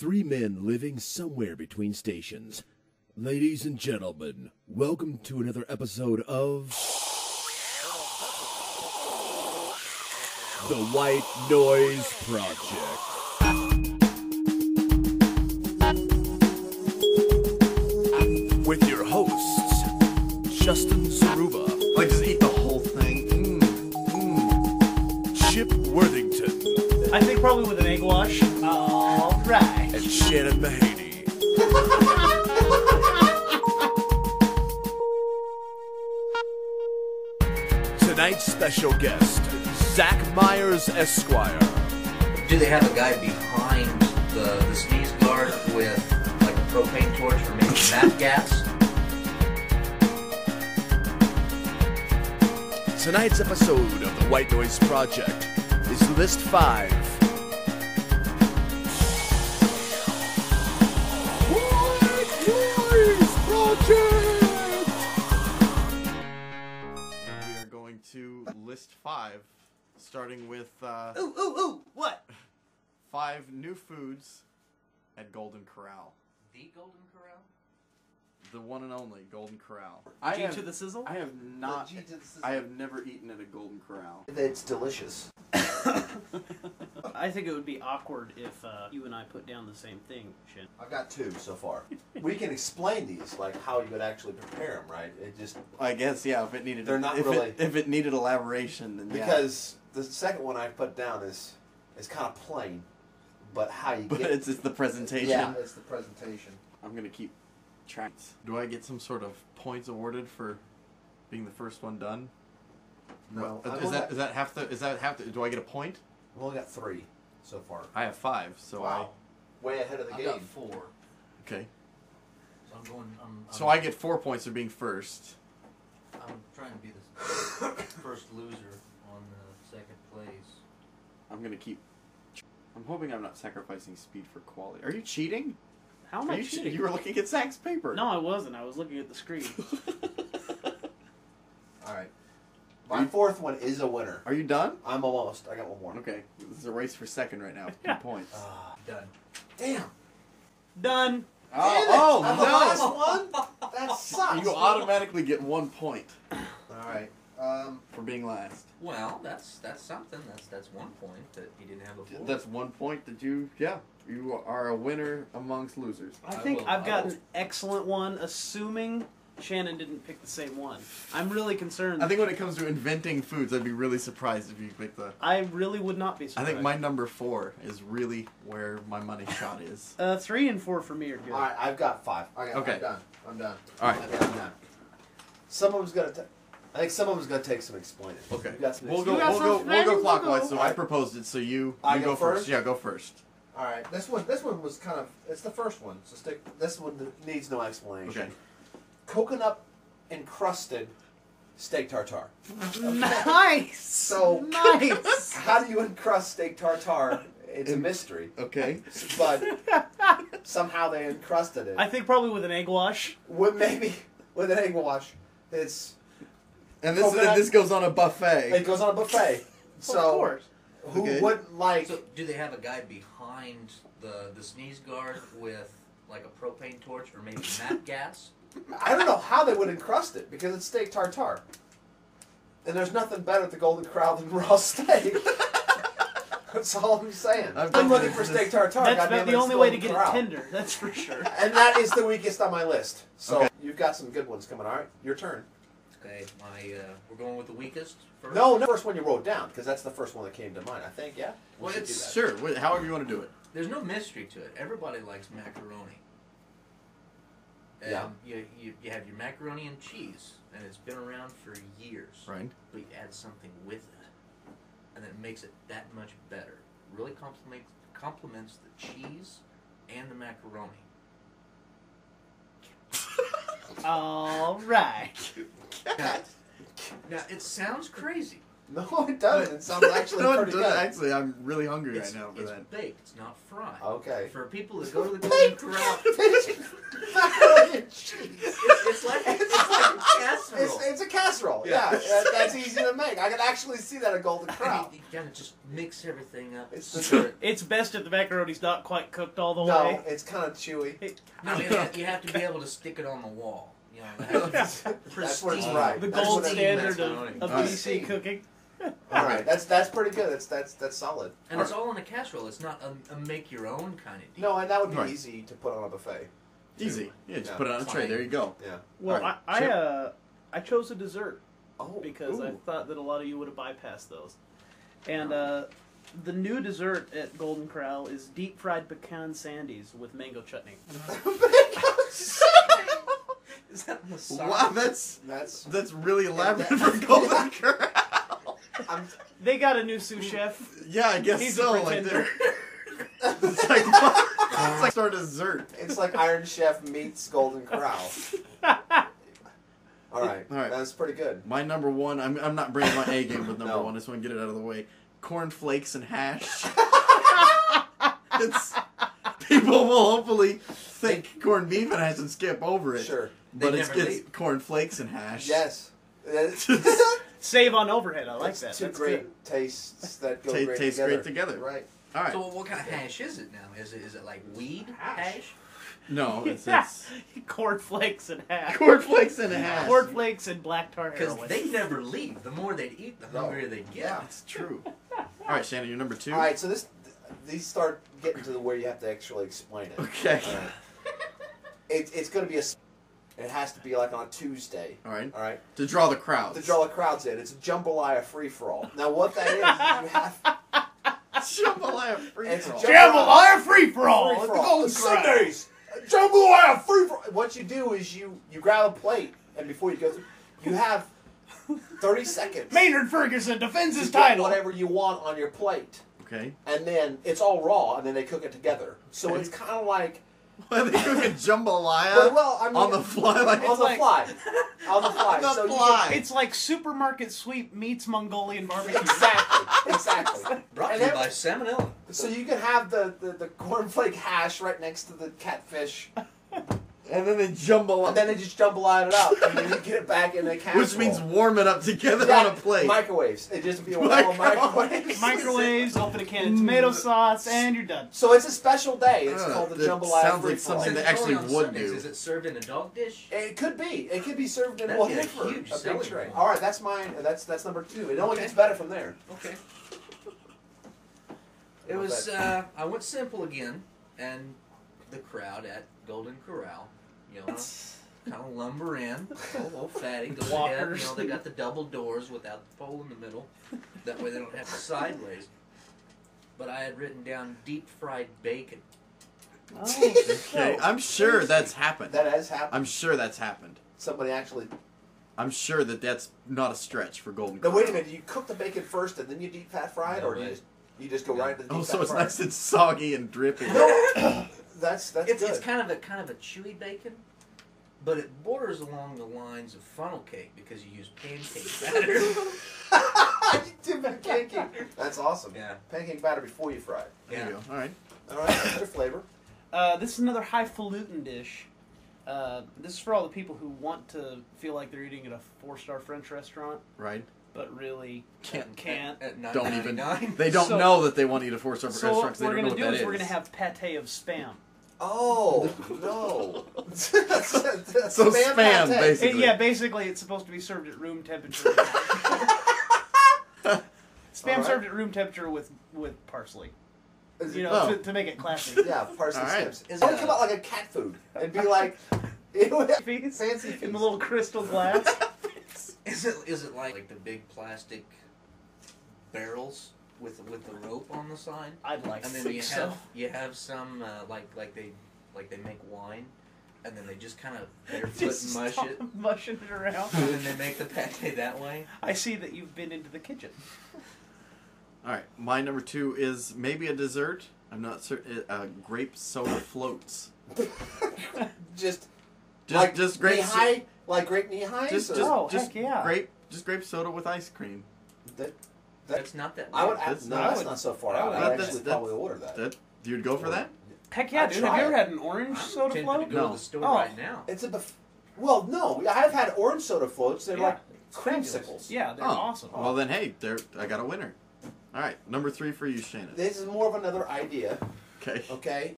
Three men living somewhere between stations. Ladies and gentlemen, welcome to another episode of The White Noise Project. With your hosts, Justin Zaruba. Like, just eat the whole thing. Chip Worthington. I think probably with an egg wash. All right. And Shannon Mahaney. Tonight's special guest, Zack Myers, Esquire. Do they have a guy behind the sneeze guard with like a propane torch for making that gas? Tonight's episode of the White Noise Project is List 5. White Noise Project! We are going to list 5, starting with What? 5 new foods at Golden Corral. The Golden Corral? The one and only Golden Corral. G to the sizzle? I have not. I have never eaten at a Golden Corral. It's delicious. I think it would be awkward if you and I put down the same thing, Shin. I've got 2 so far. We can explain these, like how you would actually prepare them, right? It just I guess, yeah. If it needed, They're not if really- if it needed elaboration, then because the second one I put down is kind of plain, but how you But get it's the presentation. Yeah, it's the presentation. I'm gonna keep track. Do I get some sort of points awarded for being the first one done? No, Is that half the? Is that half the? Do I get a point? I've only got 3 so far. I have 5, so Wow, way ahead of the I game. got 4. Okay. So I'm going. So I get 4 points for being first. I'm trying to be the first loser on second place. I'm gonna keep. I'm hoping I'm not sacrificing speed for quality. Are you cheating? How am Are I you cheating? You were looking at Zack's paper. No, I wasn't. I was looking at the screen. All right, my 4th one is a winner. Are you done? I'm almost. I got one more. Okay. This is a race for second right now. 2 points. Done. Damn. Done. Oh, I'm no! the last one. That sucks. You automatically get 1 point All right. for being last. Well, that's something. That's 1 point that he didn't have before. That's 1 point that you. Yeah, you are a winner amongst losers. I think will- I've I got will- an excellent one, assuming Shannon didn't pick the same one. I'm really concerned. I think when it comes to inventing foods, I'd be really surprised if you picked the. I really would not be I surprised. think my number 4 is really where my money shot is. 3 and 4 for me are good. All right, I've got 5. Okay. I'm done. I'm done. All right. Okay, I'm done. Some of them's gonna. I think some of them's gonna take some explaining. Okay. You got some We'll explaining. go clockwise. So I Alright. proposed it. So you I go go first. first? Yeah, go first. All right, this one was kind of. It's the first one, so stick. This one needs no explanation. Okay. Coconut encrusted steak tartare. Nice. So nice. how do you encrust steak tartare? It's a mystery, Okay. but somehow they encrusted it. I think probably with an egg wash. Maybe with an egg wash. It's And this Coconut- this goes on a buffet. it goes on a buffet. So of course. who Okay. wouldn't like? So do they have a guy behind the sneeze guard with like a propane torch or maybe that gas? I don't know how they would encrust it because it's steak tartare, and there's nothing better at the Golden Corral than raw steak. That's all I'm saying. I'm looking for steak tartare. That's goddamn about it, the it's only way to Golden get Corral. it tender. That's for sure. And that is the weakest on my list. So Okay. you've got some good ones coming. All right, your turn. Okay, we're going with the weakest first. No, the first one you wrote down because that's the first one that came to mind. I think. Yeah. We Well, should do it's- that. Sure. However you want to do it. There's no mystery to it. Everybody likes macaroni. And Yeah. you have your macaroni and cheese, and it's been around for years. Right. But you add something with it, and it makes it that much better. Really complements the cheese and the macaroni. All right. Now it sounds crazy. No, it doesn't. It sounds actually No, it pretty doesn't. good. Actually, I'm really hungry It's, right now for it's that. baked. It's not fried. Okay. For people that go to the Golden Corral, Macaroni and cheese. it's like casserole. It's a casserole. Yeah. That's easy to make. I can actually see that at Golden Corral. You gotta just mix everything up. It's Stir it. It's best if the macaroni's not quite cooked all the No, way. it's kind of chewy. No, you have to be able to stick it on the wall. You know, That's where it's right. The That's gold what it- standard macaroni. of Right. BC cooking. All right, that's pretty good. That's solid. And it's all in a casserole. It's not a make your own kind of deal. No, and that would be Right. easy to put on a buffet. Easy. Yeah, just Yeah. put it on a tray. There you go. Yeah. Well, Alright, I chose a dessert Oh, because I ooh. thought that a lot of you would have bypassed those. And the new dessert at Golden Corral is deep fried pecan sandies with mango chutney. Is that the side? Wow, that's that's. really elaborate for Golden Corral. I'm, They got a new sous chef. Yeah, I guess He's so. a Like pretender. it's like sort of dessert. it's like Iron Chef meets Golden Corral. All right, that's pretty good. My number one. I'm not bringing my A game with number No. one. I just want to get it out of the way. Corn flakes and hash. It's people will hopefully think corned beef and hash and skip over it. Sure. But They it's never leave. corn flakes and hash. Yes. Save on overhead. I like It's that. two That's great good. tastes that go great Tastes together. great together. Right. All right. So what kind of hash is it now? Is it like weed hash? No, it's Cornflakes and hash. corn flakes and hash. Cornflakes and black tar Because heroin. they never leave. The more they eat, the hungrier they get. Yeah. It's true. All right, Shannon, you're number two. All right, so these start getting to the where you have to actually explain it. Okay. All right. It's going to be it has to be like on a Tuesday. All right. All right. To draw the crowds. To draw the crowds in. It's a jambalaya free-for-all. Now what that is you have Jambalaya free It's for all. Jambalaya free-for-all at the free-for-all. Golden Corral. Sundays. Jambalaya free-for-all. What you do is you grab a plate, and before you go through, you have 30 seconds. Maynard Ferguson defends his to get title. whatever you want on your plate. Okay. And then it's all raw, and then they cook it together. So Okay. it's kind of like, Why they cooking jambalaya well, I mean, on the fly? Like on the like- fly, on the fly. On the so fly. It's like supermarket sweep meets Mongolian barbecue. exactly. Brought And to you then- by Salmonella. So you can have the cornflake hash right next to the catfish, and then they jambalaya, and then they just jambalaya it up, and then you get it back in a casserole. which means warm it up together Yeah, on a plate. Microwaves. It just be a wall of microwaves. Microwaves, open a can of tomato sauce, and you're done. So it's a special day. It's called the that jambalaya sounds like free-for-all. something Since they it's only actually on would Sundays, do. Is it served in a dog dish? It could be. It could be served in That'd be a whatever. huge big selling tray. point. All right, that's mine. That's number two. It only Okay. gets better from there. Okay. It Well, was, I went simple again, and the crowd at Golden Corral, you know, kind of lumber in, a little fatty, goes ahead, you Walkers. know, they got the double doors without the pole in the middle, that way they don't have to sideways. But I had written down deep fried bacon. Okay, I'm sure that's happened. That has happened. I'm sure that's happened. Somebody actually. I'm sure that's not a stretch for Golden No, Corral. wait a minute. Do you cook the bacon first and then you deep fat fry it, No, or do right. you just go right into the deep Oh, fat so it's fry? nice and soggy and dripping. That's It's good. kind of a chewy bacon, but it borders along the lines of funnel cake because you use pancake batter. You did my pancake. That's awesome. Yeah. Pancake batter before you fry it. There you go. All right. All right, extra flavor. This is another highfalutin dish. This is for all the people who want to feel like they're eating at a 4-star French restaurant, Right. but really Can't. At Don't even. $9.99. They don't So- know that they want to eat a 4-star So restaurant what because they we're don't know going to what do that is we're going to have pate of Spam. Oh no! So spam, pate. basically. Yeah, basically it's supposed to be served at room temperature. Spam Alright. served at room temperature with parsley. You know, Oh. to make it classy. Yeah, parsley All right. snips. Is Don't it come a- out like a cat food and be like, fancy feast. In the little crystal glass. Is it like the big plastic barrels with the rope on the side? I'd like to And then think so. you have some like they make wine, and then they just kind of barefoot Just mush stop it, mushing it around. and then they make the pate that way. I see that you've been into the kitchen. All right. My number 2 is maybe a dessert. I'm not certain. Grape soda floats. Just Just grape. knee-high, like grape knee-highs? Just or- Oh, just heck yeah. grape soda with ice cream. That's not that. I would. weird. That's No, not- that's not so far out. That- I that's- actually that's- probably order that. That you'd go for that? Heck yeah, I'd dude. try Have you ever it. had an orange soda Tempted float? to go No. to the store Oh. right now. It's a Well, no, I've had orange soda floats. They're Yeah, like it's fabulous. creamsicles. Yeah, they're Oh, awesome. Well then, hey, I got a winner. All right, number 3 for you, Shannon. This is more of another idea. Okay. Okay,